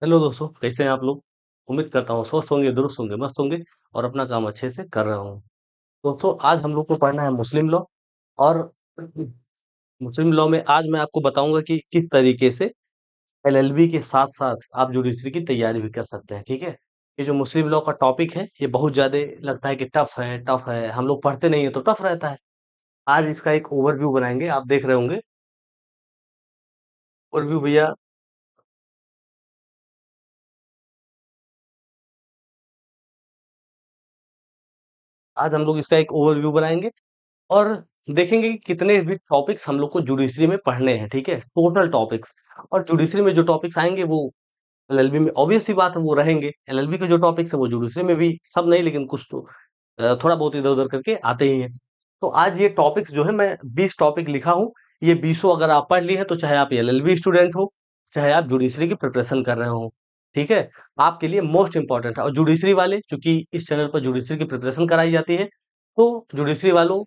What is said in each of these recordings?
Hello दोस्तों, कैसे हैं आप लोग? उम्मीद करता हूँ स्वस्थ होंगे, दुरुस्त होंगे, मस्त होंगे और अपना काम अच्छे से कर रहा हूँ। दोस्तों, आज हम लोग को पढ़ना है मुस्लिम लॉ। और मुस्लिम लॉ में आज मैं आपको बताऊंगा कि किस तरीके से एलएलबी के साथ साथ आप जुडिशरी की तैयारी भी कर सकते हैं। ठीक है? ये जो मुस्लिम लॉ का टॉपिक है, ये बहुत ज्यादा लगता है कि टफ है, हम लोग पढ़ते नहीं है तो टफ रहता है। आज इसका एक ओवरव्यू बनाएंगे, आप देख रहे होंगे। ओवरव्यू भैया। आज हम लोग इसका एक ओवरव्यू बनाएंगे और देखेंगे कि कितने भी टॉपिक्स हम लोग को जुडिशरी में पढ़ने हैं। ठीक है? Total topics. और जुडिशरी में जो टॉपिक्स आएंगे वो एलएलबी में ऑब्वियस सी बात है वो रहेंगे। एलएलबी के जो टॉपिक्स है वो जुडिशरी में भी, सब नहीं लेकिन कुछ तो थोड़ा बहुत इधर उधर करके आते ही हैं। तो आज ये टॉपिक्स जो है, मैं 20 टॉपिक लिखा हूँ। ये 20 अगर आप पढ़ लिए हैं तो चाहे आप एलएलबी स्टूडेंट हो, चाहे आप जुडिशरी की प्रिपरेशन कर रहे हो, ठीक है, आपके लिए मोस्ट इंपॉर्टेंट है। और जुडिशरी वाले, क्योंकि इस चैनल पर जुडिशरी की प्रिपरेशन कराई जाती है, तो जुडिशरी वालों,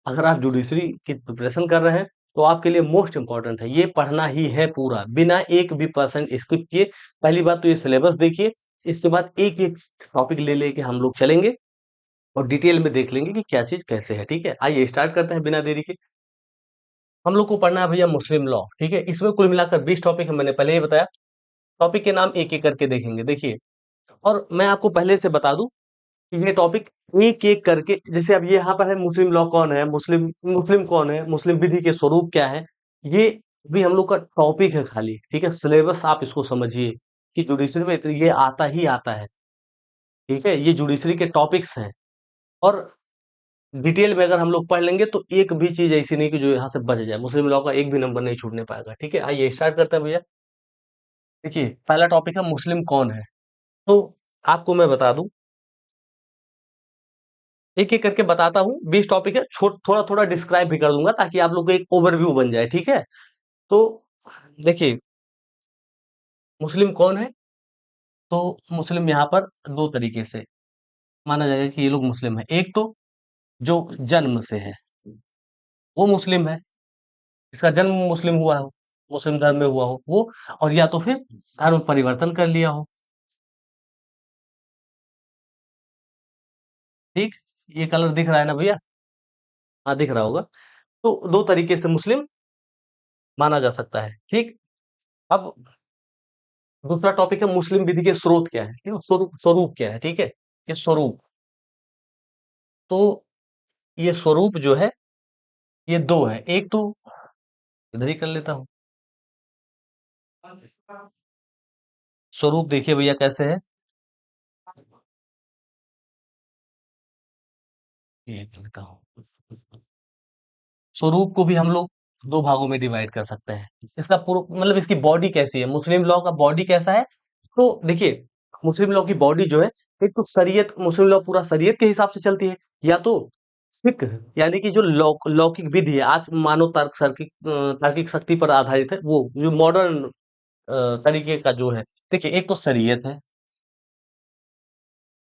अगर आप जुडिशरी की प्रिपरेशन कर रहे हैं तो आपके लिए मोस्ट इंपॉर्टेंट है, ये पढ़ना ही है पूरा, बिना एक भी परसेंट स्किप किए। पहली बात तो ये सिलेबस देखिए। इसके बाद एक एक टॉपिक ले लेके हम लोग चलेंगे और डिटेल में देख लेंगे कि क्या चीज कैसे है। ठीक है? आइए स्टार्ट करते हैं बिना देरी के। हम लोग को पढ़ना है भैया मुस्लिम लॉ। ठीक है? इसमें कुल मिलाकर 20 टॉपिक है, मैंने पहले ही बताया। टॉपिक के नाम एक एक करके देखेंगे, देखिए। और मैं आपको पहले से बता दूं कि ये टॉपिक एक एक करके, जैसे अब ये यहाँ पर है मुस्लिम लॉ कौन है, मुस्लिम मुस्लिम कौन है, मुस्लिम विधि के स्वरूप क्या है, ये भी हम लोग का टॉपिक है खाली। ठीक है? सिलेबस आप इसको समझिए कि जुडिशरी में ये आता ही आता है। ठीक है? ये जुडिशरी के टॉपिक्स हैं। और डिटेल में अगर हम लोग पढ़ लेंगे तो एक भी चीज ऐसी नहीं कि जो यहाँ से बच जाए, मुस्लिम लॉ का एक भी नंबर नहीं छूटने पाएगा। ठीक है? आइए स्टार्ट करते हैं भैया। देखिए, पहला टॉपिक है मुस्लिम कौन है। तो आपको मैं बता दूं, एक एक करके बताता हूँ। 20 टॉपिक है, थोड़ा थोड़ा डिस्क्राइब भी कर दूंगा ताकि आप लोग को एक ओवरव्यू बन जाए। ठीक है? तो देखिए, मुस्लिम कौन है। तो मुस्लिम यहाँ पर दो तरीके से माना जाएगा कि ये लोग मुस्लिम है। एक तो जो जन्म से है वो मुस्लिम है, इसका जन्म मुस्लिम हुआ हो, मुस्लिम धर्म में हुआ हो वो। और या तो फिर धर्म परिवर्तन कर लिया हो। ठीक? ये कलर दिख रहा है ना भैया? हाँ, दिख रहा होगा। तो दो तरीके से मुस्लिम माना जा सकता है। ठीक? अब दूसरा टॉपिक है मुस्लिम विधि के स्रोत क्या है, ठीक है? स्वरूप, स्वरूप क्या है। ठीक है? ये स्वरूप। तो ये स्वरूप जो है, ये दो है। एक तो इधर ही कर लेता हूँ। स्वरूप देखिए भैया कैसे है। ये लिखता हूँ। स्वरूप को भी हम लोग दो भागों में डिवाइड कर सकते हैं। इसका पूरा मतलब इसकी बॉडी कैसी है, मुस्लिम लॉ का बॉडी कैसा है। तो देखिए, मुस्लिम लॉ की बॉडी जो है, एक तो शरीयत, मुस्लिम लॉ पूरा शरीयत के हिसाब से चलती है। या तो फिक्ह, यानी कि जो लौकिक विधि है, आज मानव तार्किक शक्ति पर आधारित है, वो जो मॉडर्न तरीके का जो है। देखिए, एक तो शरीयत है,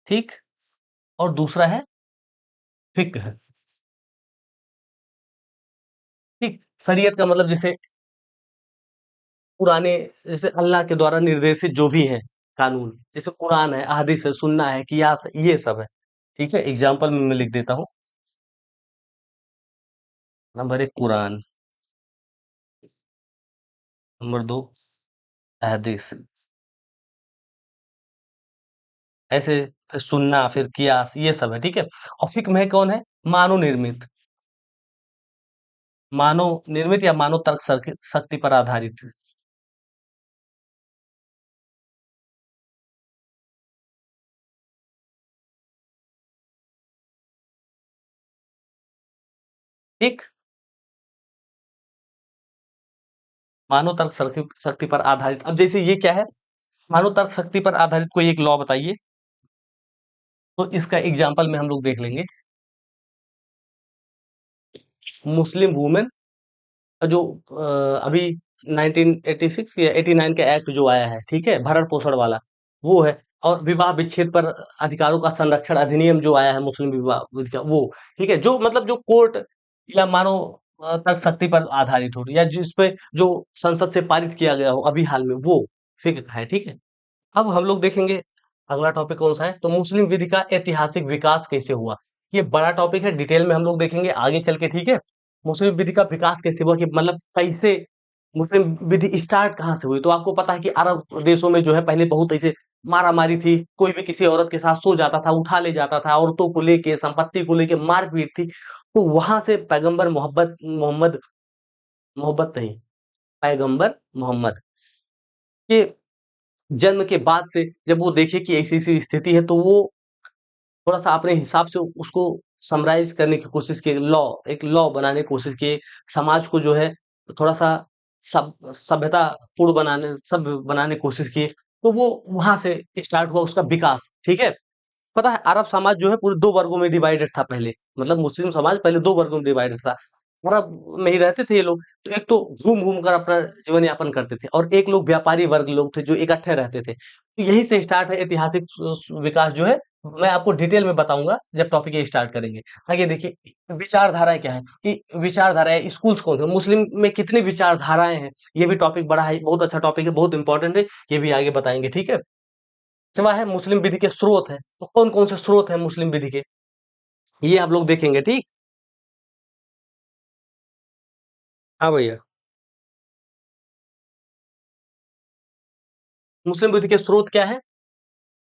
ठीक, और दूसरा है फिक्ह। ठीक? शरीयत का मतलब जैसे पुराने, जैसे अल्लाह के द्वारा निर्देशित जो भी है कानून, जैसे कुरान है, अहादीस है, सुन्ना है, कियास है, ये सब है। ठीक है? एग्जाम्पल में मैं लिख देता हूँ। नंबर एक कुरान, नंबर दो अहदीस, ऐसे फिर सुन्ना, फिर कियास, ये सब है। ठीक है? और फिक्र में कौन है? मानव निर्मित, मानव निर्मित या मानव तर्क शक्ति पर आधारित। ठीक? मानव तर्क शक्ति पर आधारित। अब जैसे ये क्या है, मानव तर्क शक्ति पर आधारित कोई एक लॉ बताइए। तो इसका एग्जाम्पल में हम लोग देख लेंगे। मुस्लिम वुमेन जो अभी 1986 या 89 का एक्ट जो आया है, ठीक है, भरण पोषण वाला, वो है। और विवाह विच्छेद पर अधिकारों का संरक्षण अधिनियम जो आया है, मुस्लिम विवाह विधि का वो। ठीक है? जो मतलब जो कोर्ट या मानो तर्क शक्ति पर आधारित हो, या जिस पे जो संसद से पारित किया गया हो अभी हाल में, वो फिक्र है। ठीक है? अब हम लोग देखेंगे अगला टॉपिक कौन सा है, तो मुस्लिम विधि का ऐतिहासिक विकास कैसे हुआ। ये बड़ा टॉपिक है, डिटेल में हम लोग देखेंगे आगे चल के, ठीक है। मुस्लिम विधि का विकास कैसे हुआ, कि मतलब कैसे मुस्लिम विधि स्टार्ट कहाँ से हुई। तो आपको पता है कि अरब देशों में जो है पहले बहुत ऐसे मारा मारी थी, कोई भी किसी औरत के साथ सो जाता था, उठा ले जाता था, औरतों को लेके, संपत्ति को लेके मारपीट थी। तो वहां से पैगंबर मोहब्बत मोहम्मद मोहब्बत नहीं, पैगंबर मोहम्मद के जन्म के बाद से जब वो देखे कि ऐसी-ऐसी स्थिति है, तो वो थोड़ा-सा अपने हिसाब से उसको समराइज़ करने की कोशिश की, एक लॉ बनाने की कोशिश की, समाज को जो है थोड़ा-सा सभ्यतापूर्ण सभ्य बनाने की कोशिश की। तो वो वहाँ से स्टार्ट हुआ उसका विकास, ठीक है? पता है अरब समाज जो है पूरे 2 वर्गों में डिवाइडेड था पहले। मतलब मुस्लिम समाज पहले 2 वर्गों में डिवाइडेड था। अरब में ही रहते थे ये लोग। तो एक तो घूम-घूम कर अपना जीवन यापन करते थे और एक लोग व्यापारी वर्ग लोग थे जो इकट्ठे रहते थे। तो यहीं से स्टार्ट है ऐतिहासिक विकास जो है, मैं आपको डिटेल में बताऊँगा जब टॉपिक ये स्टार्ट करेंगे। आगे देखिए विचारधाराएँ क्या हैं? कि विचारधाराएँ स्कूल्स कौन से मुस्लिम में कितनी विचारधाराएँ हैं? ये भी टॉपिक बड़ा है, बहुत अच्छा टॉपिक है, बहुत इंपॉर्टेंट है। ये भी आगे बताएँगे, ठीक है? 5वां है मुस्लिम विधि के स्रोत हैं। तो कौन-कौन से स्रोत हैं मुस्लिम विधि के? ये आप लोग देखेंगे, ठीक? हाँ भैया। मुस्लिम विधि के स्रोत क्या हैं?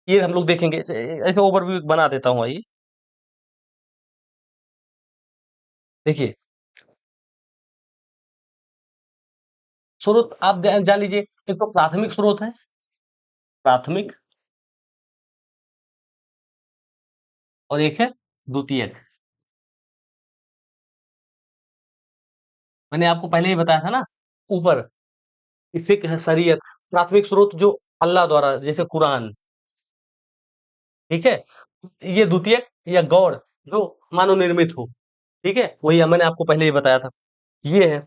ये हम लोग देखेंगे। ऐसे ओवरव्यू बना देता हूँ आइए। देखिए, स्रोत आप जान लीजिए, एक तो प्राथमिक स्रोत है, प्राथमिक, और एक है द्वितीयक। मैंने आपको पहले ही बताया था ना ऊपर, कि फ़िक्र है, शरीयत, प्राथमिक स्रोत जो अल्लाह द्वारा, जैसे कुरान, ठीक है? ये द्वितीयक या गौड़ जो मानव निर्मित हो, ठीक है? वही मैंने आपको पहले ही बताया था। ये है।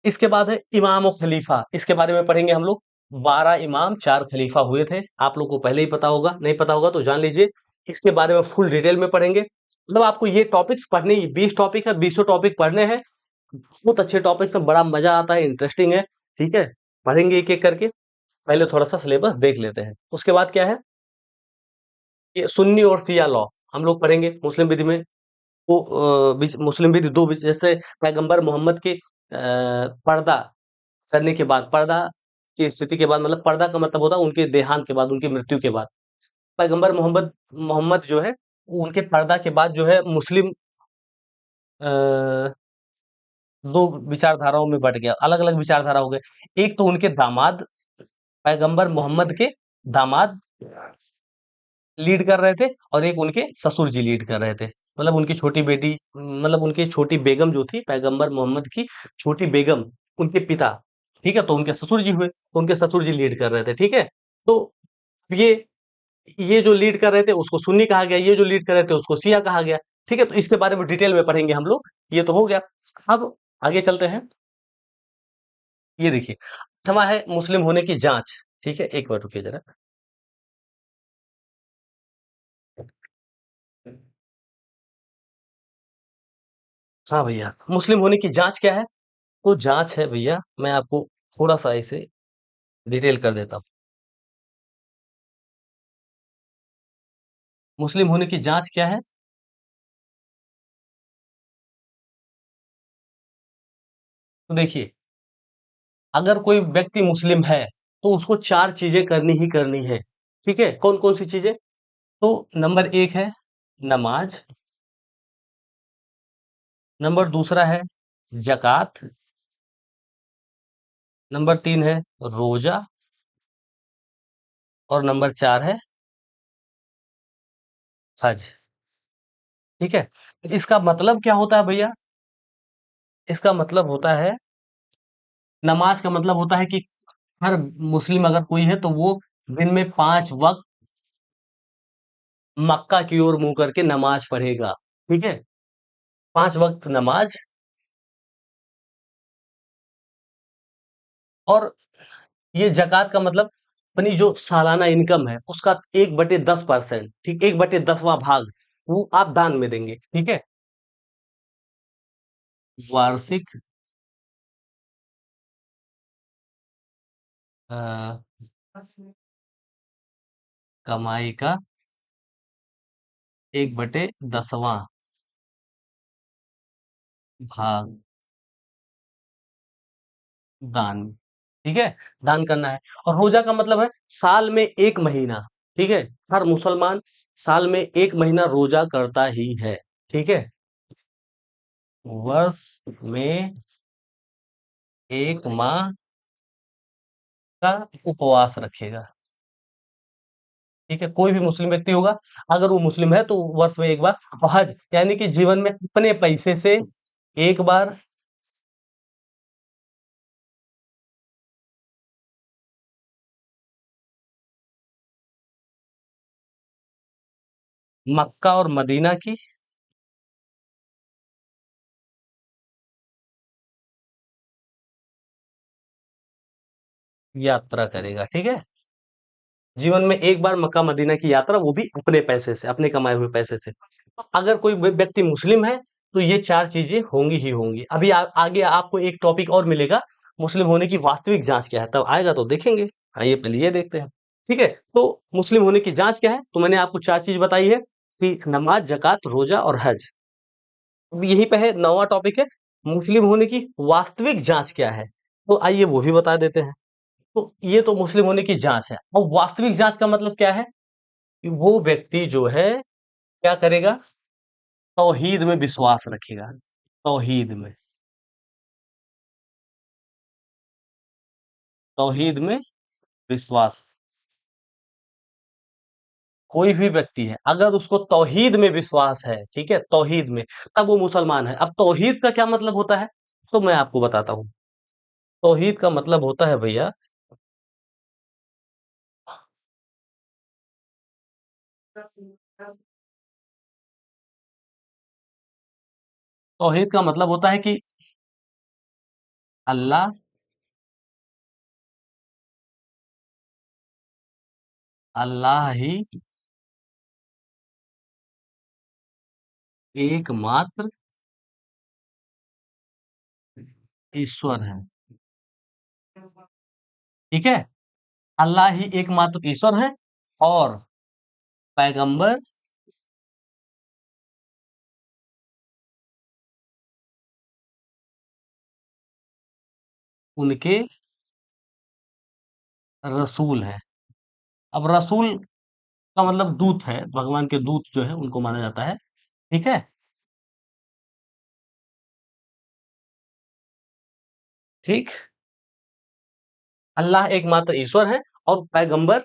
इसके बाद है इमाम और खलीफा, इसके बारे में पढ़ेंगे हम लोग। 12 इमाम 4 खलीफा हुए थे, आप लोग को पहले ही पता होगा, नहीं पता होगा तो जान लीजिए। इसके बारे में फुल डिटेल में पढ़ेंगे, मतलब आपको ये टॉपिक्स पढ़ने ही, 20 टॉपिक है, 20 टॉपिक पढ़ने हैं। बहुत अच्छे टॉपिक्स हैं, बड़ा मजा आता है, इंटरेस्टिंग है, ठीक है। पढ़ेंगे एक एक करके। पहले थोड़ा सा सिलेबस देख लेते हैं, उसके बाद क्या है, ये सुन्नी और शिया लॉ हम लोग पढ़ेंगे मुस्लिम विधि में। वो मुस्लिम विधि दो जैसे पैगंबर मोहम्मद के पर्दा करने के बाद, पर्दा की स्थिति के बाद, मतलब पर्दा का मतलब होता है उनके देहांत के बाद, उनकी मृत्यु के बाद। पैगंबर मोहम्मद मोहम्मद जो है, उनके पर्दा के बाद जो है मुस्लिम अ, 2 विचारधाराओं में बँट गया, अलग-अलग विचारधारा हो गए। एक तो उनके दामाद, पैगंबर मोहम्मद के दामाद लीड कर रहे थे, और एक उनके ससुर जी लीड कर रहे थे। मतलब उनकी छोटी बेटी, मतलब उनकी छोटी बेगम जो थी, पैगंबर मोहम्मद की छोटी बेगम, उनके पिता, ठीक है? तो उनके ससुर जी हुए, तो उनके ससुर जी लीड कर रहे थे, ठीक है? तो ये ये जो लीड कर रहे थे उसको सुन्नी कहा गया, ये जो लीड कर रहे थे उसको शिया कहा गया, ठीक है? तो इसके बारे में डिटेल में पढ़ेंगे हम लोग, ये तो हो गया। अब आगे चलते हैं, ये देखिए, 8वां है मुस्लिम होने की जाँच, ठीक है? एक मिनट रुकिए ज़रा। हाँ भैया, मुस्लिम होने की जाँच क्या है? तो जाँच है भैया, मैं आपको थोड़ा-सा इसे डिटेल कर देता हूँ। मुस्लिम होने की जाँच क्या है? तो देखिए, अगर कोई व्यक्ति मुस्लिम है, तो उसको 4 चीज़ें करनी ही करनी है, ठीक है? कौन-कौन सी चीज़ें? तो नंबर 1 है नमाज़, नंबर दूसरा है ज़कात, नंबर 3 है रोज़ा, और नंबर 4 है हज, ठीक है? इसका मतलब क्या होता है भैया? इसका मतलब होता है, नमाज़ का मतलब होता है कि हर मुस्लिम अगर कोई है तो वो दिन में 5 वक़्त मक्का की ओर मुँह करके नमाज़ पढ़ेगा, ठीक है? 5 वक़्त नमाज़, और ये ज़कात का मतलब अपनी जो सालाना इनकम है उसका 1/10%, ठीक, 1/10वाँ भाग वो आप दान में देंगे, ठीक है? वार्षिक अ, कमाई का 1/10वां भाग दान। ठीक है, दान करना है। और रोजा का मतलब है साल में एक महीना। ठीक है, हर मुसलमान साल में एक महीना रोजा करता ही है। ठीक है, वर्ष में एक माह का उपवास रखेगा। ठीक है, कोई भी मुस्लिम व्यक्ति होगा, अगर वो मुस्लिम है तो वर्ष में एक बार। और हज यानी कि जीवन में अपने पैसे से एक बार मक्का और मदीना की यात्रा करेगा। ठीक है, जीवन में एक बार मक्का मदीना की यात्रा, वो भी अपने पैसे से, अपने कमाए हुए पैसे से। अगर कोई व्यक्ति मुस्लिम है तो ये चार चीजें होंगी ही होंगी। अभी आगे आपको एक टॉपिक और मिलेगा, मुस्लिम होने की वास्तविक जांच क्या है, तब आएगा तो देखेंगे। आइए पहले ये देखते हैं। ठीक है, तो मुस्लिम होने की जांच क्या है, तो मैंने आपको चार चीज बताई है कि नमाज, जकात, रोजा और हज। अब यही पे है, नौवां टॉपिक है मुस्लिम होने की वास्तविक जांच क्या है। तो आइए वो भी बता देते हैं। तो ये तो मुस्लिम होने की जांच है। और वास्तविक जांच का मतलब क्या है, कि वो व्यक्ति जो है क्या करेगा, तौहीद में विश्वास रखेगा। तौहीद में, तौहीद में विश्वास। कोई भी व्यक्ति है अगर उसको तौहीद में विश्वास है, ठीक है, तौहीद में, तब वो मुसलमान है। अब तौहीद का क्या मतलब होता है, तो मैं आपको बताता हूँ। तौहीद का मतलब होता है भैया, तौहीद का मतलब होता है कि अल्लाह, अल्लाह ही एकमात्र ईश्वर है। ठीक है, अल्लाह ही एकमात्र ईश्वर है। और पैगंबर उनके रसूल हैं। अब रसूल का मतलब दूत है, भगवान के दूत जो है उनको माना जाता है। ठीक है, ठीक, अल्लाह एकमात्र ईश्वर है। और पैगंबर,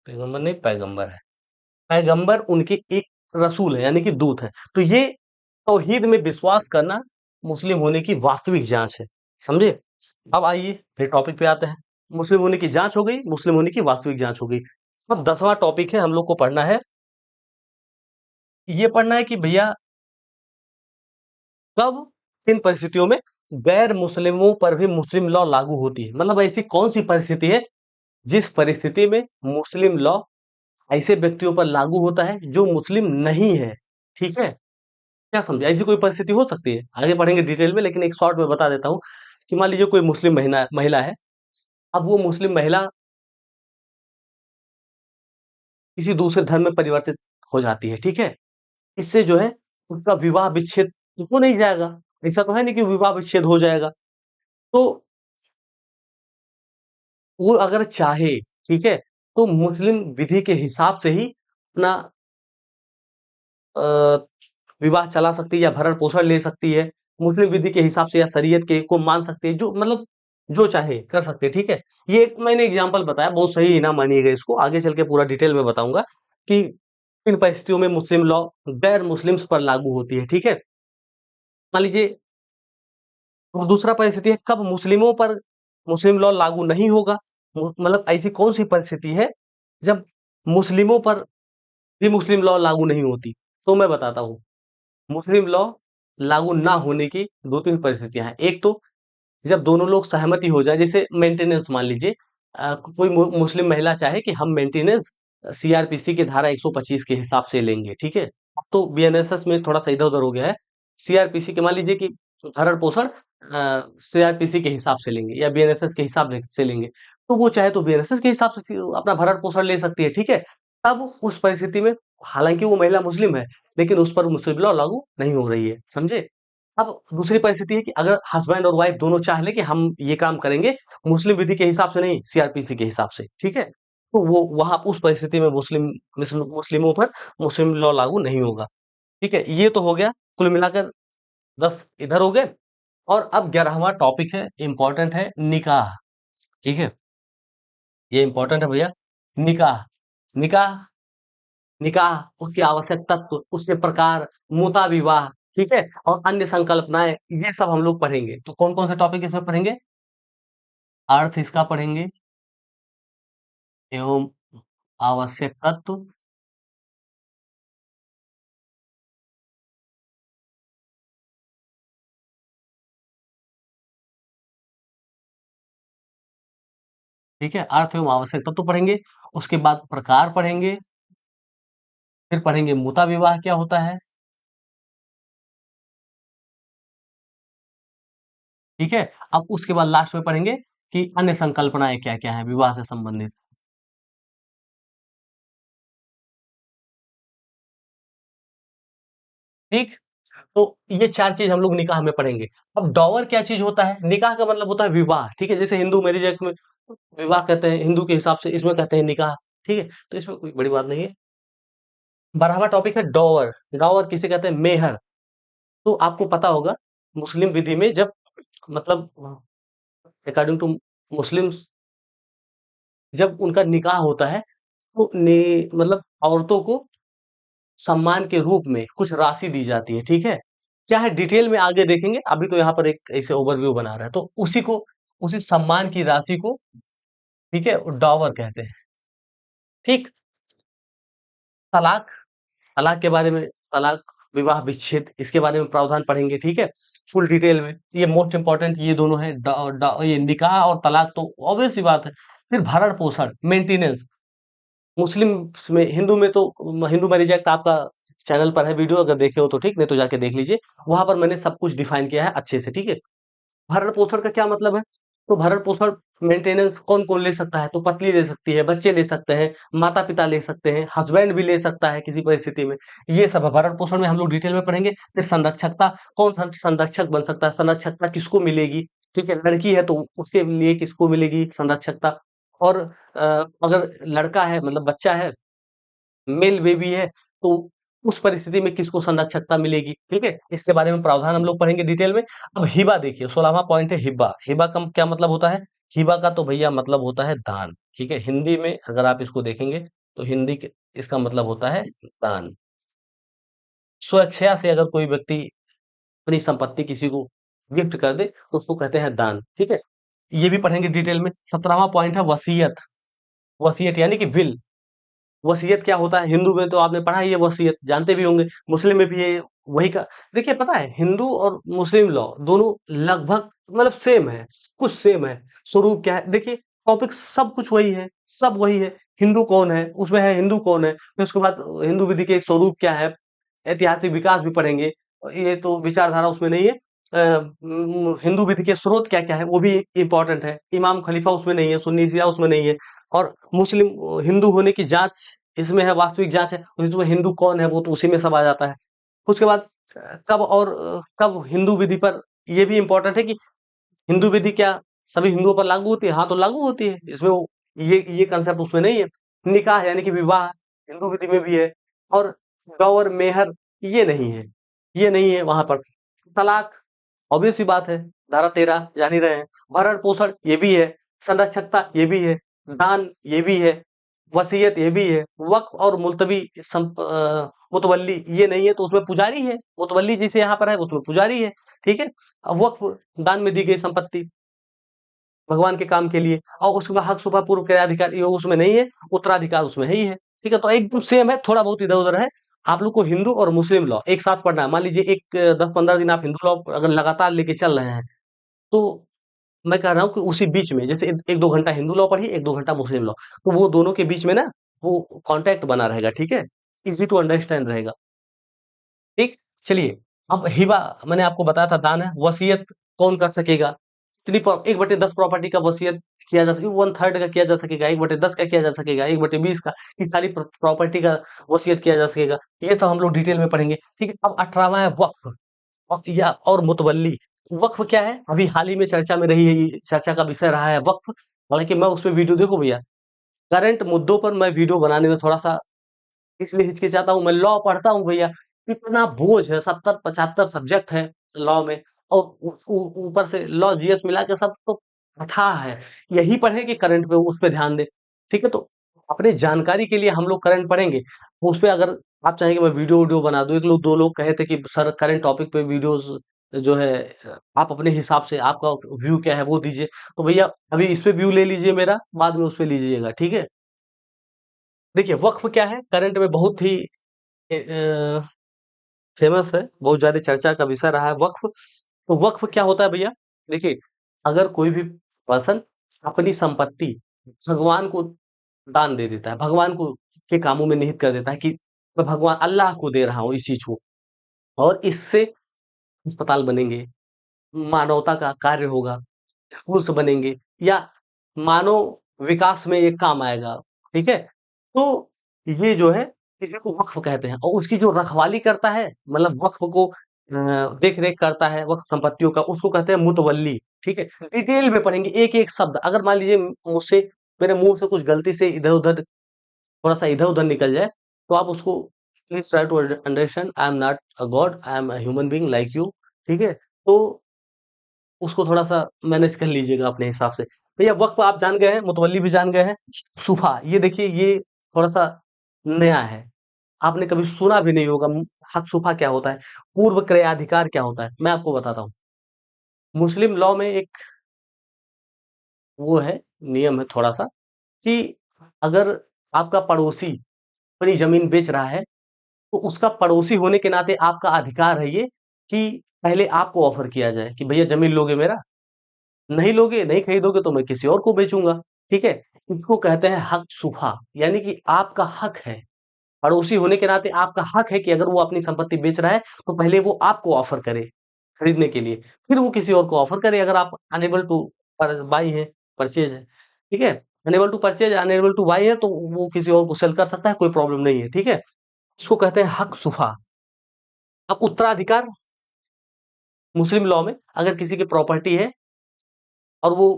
पैगंबर नहीं, पैगंबर है, पैगंबर उनके एक रसूल है, यानी कि दूत है। तो ये तौहीद में विश्वास करना मुस्लिम होने की वास्तविक जांच है। समझे। अब आइए फिर टॉपिक पे आते हैं। मुस्लिम होने की जांच हो गई, मुस्लिम होने की वास्तविक जांच हो गई। अब 10वां टॉपिक है, हम लोग को पढ़ना है, ये पढ़ना है कि भैया कब, किन परिस्थितियों में गैर मुस्लिमों पर भी मुस्लिम लॉ लागू होती है। मतलब ऐसी कौन सी परिस्थिति है जिस परिस्थिति में मुस्लिम लॉ ऐसे व्यक्तियों पर लागू होता है जो मुस्लिम नहीं है। ठीक है, क्या समझे, ऐसी कोई परिस्थिति हो सकती है, आगे पढ़ेंगे डिटेल में, लेकिन एक शॉर्ट में बता देता हूँ कि मान लीजिए कोई मुस्लिम महिला महिला है। अब वो मुस्लिम महिला किसी दूसरे धर्म में परिवर्तित हो जाती है। ठीक है, इससे जो है उसका विवाह विच्छेद हो नहीं जाएगा। ऐसा तो है नहीं कि विवाह विच्छेद हो जाएगा। तो वो अगर चाहे, ठीक है, तो मुस्लिम विधि के हिसाब से ही अपना अ, विवाह चला सकती है या भरण पोषण ले सकती है। मुस्लिम विधि के हिसाब से या शरीयत के को मान सकती है, जो मतलब जो चाहे कर सकते हैं। ठीक है, ये एक मैंने एग्जांपल बताया, बहुत सही ही ना मानिएगा इसको, आगे चल के पूरा डिटेल में बताऊंगा कि इन परिस्थितियों में मुस्लिम लॉ गैर मुस्लिम्स पर लागू होती है। ठीक है, मान लीजिए, और दूसरा परिस्थिति है कब मुस्लिमों पर मुस्लिम लॉ लागू नहीं होगा। मतलब ऐसी कौन सी परिस्थिति है जब मुस्लिमों पर भी मुस्लिम लॉ लागू नहीं होती। तो मैं बताता हूँ, मुस्लिम लॉ लागू ना होने की दो तीन परिस्थितियां हैं। एक तो जब दोनों लोग सहमति हो जाए, जैसे मेंटेनेंस मान लीजिए, कोई मुस्लिम महिला चाहे कि हम मेंटेनेंस सीआरपीसी के धारा 125 के हिसाब से लेंगे। ठीक है, अब तो बीएनएसएस में थोड़ा सा इधर उधर हो गया है। सीआरपीसी के मान लीजिए कि भरण पोषण सीआरपीसी के हिसाब से लेंगे या बीएनएसएस के हिसाब से लेंगे, तो वो चाहे तो बीएनएसएस के हिसाब से अपना भरण पोषण ले सकती है। ठीक है, तब उस परिस्थिति में हालांकि वो महिला मुस्लिम है, लेकिन उस पर मुस्लिम लॉ लागू नहीं हो रही है, समझे? अब दूसरी परिस्थिति है कि अगर हस्बैंड और वाइफ दोनों चाह ले कि हम ये काम करेंगे मुस्लिम विधि के हिसाब से नहीं, सीआरपीसी के हिसाब से, ठीक है? तो वो वहां उस परिस्थिति में मुस्लिमों पर मुस्लिम लॉ लागू नहीं होगा, ठीक है? ये तो हो गया, कुल मिलाकर 10 इधर हो गए। और अब 11वां टॉपिक है, इंपॉर्टेंट है, निकाह। ठीक है, ये इंपॉर्टेंट है भैया। निकाह, निकाह, निकाह, उसकी आवश्यक तत्व, उसके प्रकार, मुता विवाह, ठीक है, और अन्य संकल्पनाएं, ये सब हम लोग पढ़ेंगे। तो कौन कौन से टॉपिक इसमें पढ़ेंगे? अर्थ इसका पढ़ेंगे, एवं आवश्यक तत्व, ठीक है, अर्थ एवं आवश्यक तत्व पढ़ेंगे। उसके बाद प्रकार पढ़ेंगे, फिर पढ़ेंगे मुता विवाह क्या होता है, ठीक है। अब उसके बाद लास्ट में पढ़ेंगे कि अन्य संकल्पनाएं क्या क्या है विवाह से संबंधित, ठीक। तो ये चार चीज हम लोग निकाह में पढ़ेंगे। अब डॉवर क्या चीज होता है? निकाह का मतलब होता है विवाह, ठीक है, जैसे हिंदू मैरिज एक्ट में विवाह कहते हैं हिंदू के हिसाब से, इसमें कहते हैं निकाह, ठीक है। तो इसमें कोई बड़ी बात नहीं है। 12वां टॉपिक है डॉवर। डॉवर किसे कहते हैं? मेहर। तो आपको पता होगा मुस्लिम विधि में जब मतलब अकॉर्डिंग टू मुस्लिम्स, जब उनका निकाह होता है तो मतलब औरतों को सम्मान के रूप में कुछ राशि दी जाती है, ठीक है। क्या है डिटेल में आगे देखेंगे, अभी तो यहाँ पर एक ऐसे ओवरव्यू बना रहा है, तो उसी को, उसी सम्मान की राशि को, ठीक है, डॉवर कहते हैं, ठीक। तलाक, तलाक के बारे में, तलाक, विवाह विच्छेद, इसके बारे में प्रावधान पढ़ेंगे, ठीक है, फुल डिटेल में। ये मोस्ट इंपॉर्टेंट ये दोनों है, ये निकाह और तलाक तो ऑब्वियस सी बात है। फिर भरण पोषण, मेंटेनेंस, मुस्लिम में, हिंदू में तो हिंदू मैरिज एक्ट आपका चैनल पर है वीडियो, अगर देखे हो तो ठीक, नहीं तो जाके देख लीजिए। वहां पर मैंने सब कुछ डिफाइन किया है अच्छे से, ठीक है। भरण पोषण का क्या मतलब है? तो भरण पोषण मेंटेनेंस कौन कौन ले सकता है? तो पत्नी ले सकती है, बच्चे ले सकते हैं, माता पिता ले सकते हैं, हस्बैंड भी ले सकता है किसी परिस्थिति में। ये सब है भरण पोषण में, हम लोग डिटेल में पढ़ेंगे। फिर संरक्षकता, कौन संरक्षक बन सकता है, संरक्षकता किसको मिलेगी, ठीक है, लड़की है तो उसके लिए किसको मिलेगी संरक्षकता। और अगर लड़का है मतलब बच्चा है, मेल बेबी है, तो उस परिस्थिति में किसको संरक्षकता मिलेगी, ठीक है। इसके बारे में प्रावधान हम लोग पढ़ेंगे डिटेल में। अब हिबा देखिए, 16वां पॉइंट है हिबा। हिबा का क्या मतलब होता है? हिबा का तो भैया मतलब होता है दान, ठीक है। हिंदी में अगर आप इसको देखेंगे तो इसका मतलब होता है दान। स्वेच्छा से अगर कोई व्यक्ति अपनी संपत्ति किसी को गिफ्ट कर दे तो उसको कहते हैं दान, ठीक है। ये भी पढ़ेंगे डिटेल में। 17वां पॉइंट है वसीयत। वसीयत यानी कि विल। वसीयत क्या होता है? हिंदू में तो आपने पढ़ा ही है, वसीयत जानते भी होंगे, मुस्लिम में भी ये वही का। देखिए पता है हिंदू और मुस्लिम लॉ दोनों लगभग मतलब सेम है, कुछ सेम है। स्वरूप क्या है देखिए, टॉपिक सब कुछ वही है, सब वही है। हिंदू कौन है उसमें है, हिंदू कौन है, फिर उसके बाद हिंदू विधि के स्वरूप क्या है, ऐतिहासिक विकास भी पढ़ेंगे। ये तो विचारधारा उसमें नहीं है। हिंदू विधि के स्रोत क्या क्या है वो भी इंपॉर्टेंट है। इमाम खलीफा उसमें नहीं है, सुन्नी शिया उसमें नहीं है। और मुस्लिम हिंदू होने की जांच इसमें है, वास्तविक जांच है, उसमें हिंदू कौन है वो तो उसी में सब आ जाता है। उसके बाद कब हिंदू विधि पर, ये भी इंपॉर्टेंट है कि हिंदू विधि क्या सभी हिंदुओं पर लागू होती है? हाँ तो लागू होती है, इसमें ये कंसेप्ट उसमें नहीं है। निकाह यानी कि विवाह हिंदू विधि में भी है। और गौर मेहर ये नहीं है, ये नहीं है वहां पर। तलाक ऑब्वियस सी बात है, धारा 13 जान ही रहे हैं। भरण पोषण ये भी है, संरक्षकता ये भी है, दान ये भी है, वसीयत ये भी है, वक्फ और मुल्तवी मुतवल्ली ये नहीं है, तो उसमें पुजारी है। मुतवल्ली जैसे यहाँ पर है उसमें पुजारी है, ठीक है। अब वक्फ दान में दी गई संपत्ति भगवान के काम के लिए, और उसके बाद हक सुबह पूर्व क्रियाधिकार ये उसमें नहीं है, उत्तराधिकार उसमें है ही है, ठीक है। तो एकदम सेम है, थोड़ा बहुत इधर उधर है। आप लोग को हिंदू और मुस्लिम लॉ एक साथ पढ़ना है। मान लीजिए एक 10-15 दिन आप हिंदू लॉ अगर लगातार लेके चल रहे हैं, तो मैं कह रहा हूँ कि उसी बीच में जैसे एक दो घंटा हिंदू लॉ पढ़िए, एक दो घंटा मुस्लिम लॉ, तो वो दोनों के बीच में ना वो कांटेक्ट बना रहेगा, ठीक है, इजी टू अंडरस्टैंड रहेगा, ठीक। चलिए, अब हिबा मैंने आपको बताया था दान है। वसीयत कौन कर सकेगा? 1/10 प्रॉपर्टी का वसीयत किया जा सके, 1/3 का किया जा सकेगा, 1/10 का किया जा सकेगा, 1/20 का, कि सारी प्रॉपर्टी का वसीयत किया जा सकेगा। ये सब हम लोग डिटेल में पढ़ेंगे। ठीक है, अब 18वां है वक्फ। वक्फ या और मुतवल्ली। वक्फ क्या है? अभी हाल ही में चर्चा में रही है, ये चर्चा का विषय रहा है वक्फ। हालांकि मैं उस पर वीडियो, देखो भैया, करंट मुद्दों पर मैं वीडियो बनाने में थोड़ा सा इसलिए हिचकिचाता हूँ। मैं लॉ पढ़ता हूँ भैया, इतना बोझ है, 70-75 सब्जेक्ट है लॉ में, और ऊपर से लॉ जीएस मिला के सब तो अथाह है। यही पढ़े कि करंट पे, उस पे ध्यान दे। ठीक है, तो अपने जानकारी के लिए हम लोग करंट पढ़ेंगे। उस पे अगर आप चाहेंगे मैं वीडियो वीडियो बना दूं, एक लोग दो लोग कहे थे कि सर करंट टॉपिक पे वीडियोस जो है आप अपने हिसाब से, आपका व्यू क्या है वो दीजिए। तो भैया अभी इस पे व्यू ले लीजिए मेरा, बाद में उस पे लीजिएगा, ठीक है। देखिए वक्फ क्या है, करंट में बहुत ही फेमस है, बहुत ज्यादा चर्चा का विषय रहा है वक्फ। तो वक्फ क्या होता है भैया? देखिए, अगर कोई भी पर्सन अपनी संपत्ति भगवान को दान दे देता है, भगवान को के कामों में निहित कर देता है कि मैं भगवान अल्लाह को दे रहा हूँ इस चीज को, और इससे अस्पताल बनेंगे, मानवता का कार्य होगा, स्कूल्स बनेंगे, या मानव विकास में ये काम आएगा। ठीक है, तो ये जो है इसी को वक्फ कहते हैं। और उसकी जो रखवाली करता है, मतलब वक्फ को देख रेख करता है वक्फ संपत्तियों का, उसको कहते हैं मुतवल्ली। ठीक है, डिटेल में पढ़ेंगे एक एक शब्द। अगर मान लीजिए मुझसे, मेरे मुंह से कुछ गलती से इधर उधर, थोड़ा सा इधर उधर निकल जाए, तो आप उसको please try to understand, I am not a god, I am a human being like you. ठीक है, तो उसको थोड़ा-सा मैनेज कर लीजिएगा अपने हिसाब से। भैया वक़्फ़ आप जान गए हैं, मुतवल्ली भी जान गए हैं। सूफ़ा, ये देखिए, ये थोड़ा-सा नया है। आपने कभी सुना भी नहीं होगा। हक़ सूफ़ा क्या होता है? पूर्व क्रयाधिकार क्या होता है? मैं आपको बताता हूँ। मुस्लिम लॉ में एक वो है, नियम है थोड़ा-सा, कि अगर आपका पड़ोसी अपनी ज़मीन बेच रहा है, तो उसका पड़ोसी होने के नाते आपका अधिकार है ये, कि पहले आपको ऑफ़र किया जाए कि भैया ज़मीन लोगे मेरा? नहीं लोगे, नहीं खरीदोगे तो मैं किसी और को बेचूँगा, ठीक है? इसको कहते हैं हक़ सुफ़ा, यानी कि आपका हक़ है। पड़ोसी होने के नाते आपका हक़ है कि अगर वो अपनी संपत्ति बेच रहा है, तो पहले वो आपको ऑफ़र करे, खरीदने के लिए। फिर वो किसी और को ऑफ़र करे, अगर आप अनेबल टू बाय हैं, परचेज़ है, ठीक है? Unable to purchase, unable to buy है, तो वो किसी और को सेल कर सकता है, कोई प्रॉब्लम नहीं है, ठीक है? इसको कहते हैं हक़ सुफ़ा। अब उत्तराधिकार, मुस्लिम लॉ में अगर किसी की प्रॉपर्टी है और वो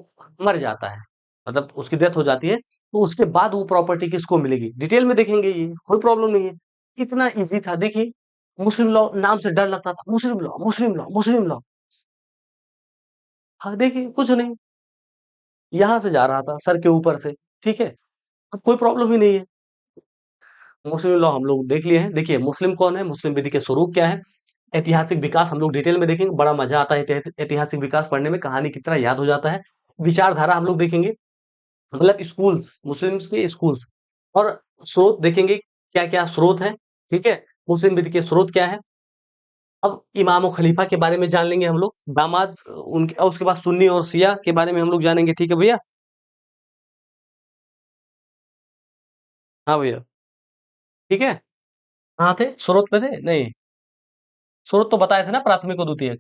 मर जाता है, मतलब उसकी डेथ हो जाती है, तो उसके बाद वो प्रॉपर्टी किसको मिलेगी? डिटेल में देखेंगे ये, कोई प्रॉब्लम नहीं है। इतना ईज़ी था, देखिए, मुस्लिम लॉ नाम से डर लगता था, मुस्लिम लॉ, मुस्लिम लॉ, मुस्लिम लॉ। हाँ, देखिए कुछ नहीं, यहाँ से जा रहा था सर के ऊपर से, ठीक है? अब कोई प्रॉब्लम ही नहीं है। मुस्लिम लॉ हम लोग देख लिए हैं। देखिए मुस्लिम कौन है? मुस्लिम विधि के स्वरूप क्या है? ऐतिहासिक विकास हम लोग डिटेल में देखेंगे, बड़ा मज़ा आता है ऐतिहासिक विकास पढ़ने में, कहानी की तरह याद हो जाता है। विचारधारा हम लोग देखेंगे, मतलब स्कूल्स, मुस्लिम्स के स्कूल्स, और स्रोत देखेंगे, क्या-क्या स्रोत हैं, ठीक है? मुस्लिम विधि के स्रोत क्या हैं? अब इमाम और खलीफा के बारे में जान लेंगे हम लोग, दामाद उनके, और उसके बाद सुन्नी और शिया के बारे में हम लोग जानेंगे, ठीक है भैया? हाँ भैया, ठीक है? कहाँ थे? स्रोत पे थे? नहीं, स्रोत तो बताए थे ना, प्राथमिक और द्वितीयक।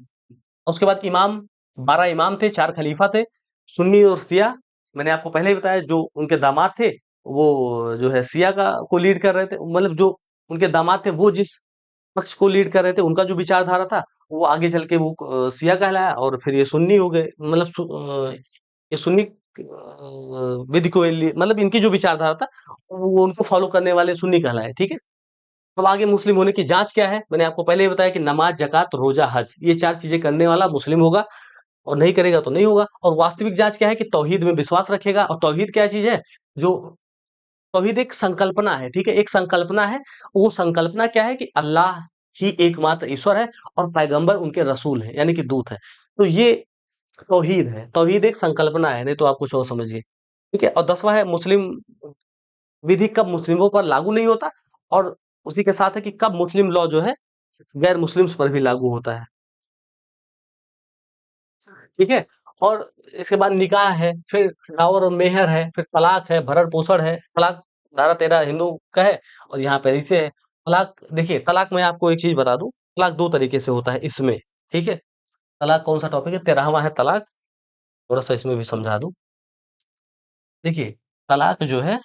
उसके बाद इमाम, 12 इमाम थे, 4 खलीफा थे, सुन्नी और शिया। मैंने आपको पहले ही बताया, जो उनके दामाद थे, वो जो है शिया का को लीड कर रहे थे, मतलब जो उनके दामाद थे, वो जिस पक्ष को लीड कर रहे थे, उनका जो विचारधारा था, वो आगे चल के वो शिया कहलाया, और फिर ये सुन्नी हो गए, मतलब ये सुन्नी विधि को मतलब इनकी जो विचारधारा था, वो उनको फॉलो करने वाले सुन्नी कहलाए, ठीक है। अब आगे मुस्लिम होने की जांच क्या है? मैंने आपको पहले ही बताया कि नमाज, जकात, रोजा, हज, ये 4 चीजें करने वाला मुस्लिम होगा, और नहीं करेगा तो नहीं होगा। और वास्तविक जांच क्या है? कि तौहीद में विश्वास रखेगा। और तौहीद क्या चीज है? जो तौहीद एक संकल्पना है, ठीक है, एक संकल्पना है। वो संकल्पना क्या है? कि अल्लाह ही एकमात्र ईश्वर है, और पैगंबर उनके रसूल हैं, यानी कि दूत है। तो ये तौहीद है, तौहीद एक संकल्पना है, नहीं तो आप कुछ और समझिए, ठीक है। और 10वां है मुस्लिम विधि कब मुस्लिमों पर लागू नहीं होता, और उसी के साथ है कि कब मुस्लिम लॉ जो है गैर मुस्लिम्स पर भी लागू होता है, ठीक है। और इसके बाद निकाह है, फिर डावर और मेहर है, फिर तलाक है, भरण पोषण है। तलाक धारा 13 हिंदू का है, और यहाँ पे इसे है तलाक। देखिए तलाक, मैं आपको एक चीज बता दूं, तलाक 2 तरीके से होता है इसमें, ठीक है। तलाक कौन सा टॉपिक है? 13वां है तलाक, थोड़ा सा इसमें भी समझा दूं। देखिए, तलाक जो है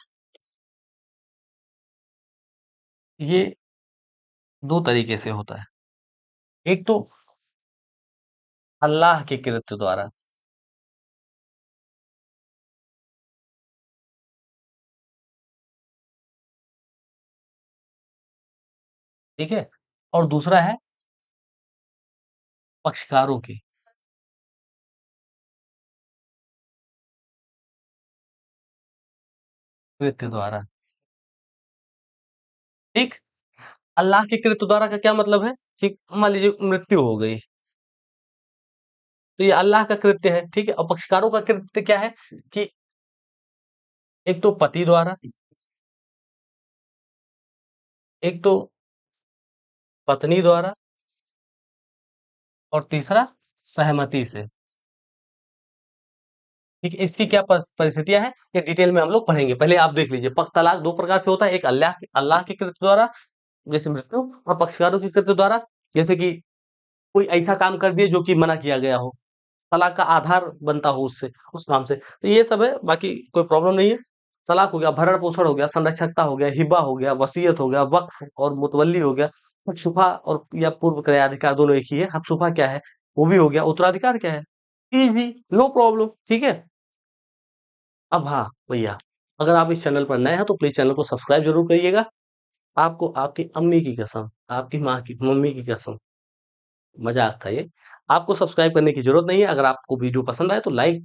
ये 2 तरीके से होता है। एक तो अल्लाह के कृत्य द्वारा, ठीक है? और दूसरा है पक्षकारों की कृत्य द्वारा, ठीक? अल्लाह के कृत्य द्वारा का क्या मतलब है कि मान लीजिए मृत्यु हो गई, तो ये अल्लाह का कृत्य है, ठीक है? और पक्षकारों का कृत्य क्या है कि एक तो पति द्वारा, एक तो पत्नी द्वारा और तीसरा सहमति से। ठीक है, इसकी क्या परिस्थितियां हैं ये डिटेल में हम लोग पढ़ेंगे। पहले आप देख लीजिए, तलाक दो प्रकार से होता है, एक अल्लाह के कृत्य द्वारा जैसे मृत्यु, और पक्षकारों के कृत्य द्वारा जैसे कि कोई ऐसा काम कर दिए जो कि मना किया गया हो, तलाक का आधार बनता हो उससे, उस काम से। तो ये सब है, बाकी कोई प्रॉब्लम नहीं है। तलाक हो गया, भरण पोषण हो गया, संरक्षकता हो गया, हिबा हो गया, वसीयत हो गया, वक्फ और मुतवल्ली हो गया, हक़-शुफ़ा और या पूर्व क्रयाधिकार दोनों एक ही है। हक़-शुफ़ा क्या है? वो भी हो गया। उत्तराधिकार क्या है? ईज़ी, नो प्रॉब्लम, ठीक है? अब हाँ, भैया, अगर आप इस चैनल पर नए हैं तो प्लीज़ चैनल को सब्सक्राइब ज़रूर करिएगा। आपको आपकी अम्मी की कसम, आपकी माँ की, मम्मी की कसम, मज़ाक था ये। आपको सब्सक्राइब करने की ज़रूरत नहीं है। अगर आपको वीडियो पसंद आए तो लाइक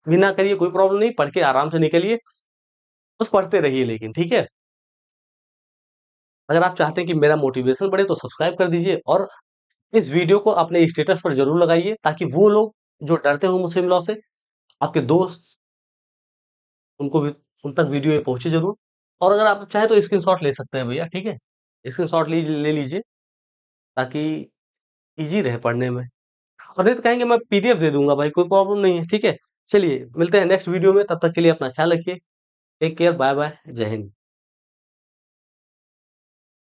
भी ना करिए, कोई प्रॉब्लम नहीं, पढ़ के आराम से निकलिए, बस पढ़ते रहिए लेकिन, ठीक है? अगर आप चाहते हैं कि मेरा मोटिवेशन बढ़े तो सब्सक्राइब कर दीजिए और इस वीडियो को अपने स्टेटस पर ज़रूर लगाइए ताकि वो लोग जो डरते हो मुस्लिम लॉ से, आपके दोस्त, उनको भी उन तक वीडियो ये पहुँचे ज़रूर। और अगर आप चाहें तो स्क्रीनशॉट ले सकते हैं भैया, ठीक है? स्क्रीनशॉट ले लीजिए ताकि ईज़ी रहे पढ़ने में। और नहीं तो कहेंगे मैं पीडीएफ दे दूँगा भाई, कोई प्रॉब्लम नहीं है, ठीक है? चलिए मिलते हैं नेक्स्ट वीडियो में, तब तक के लिए अपना ख्याल रखिए। टेक केयर, बाय बाय, जय हिंद।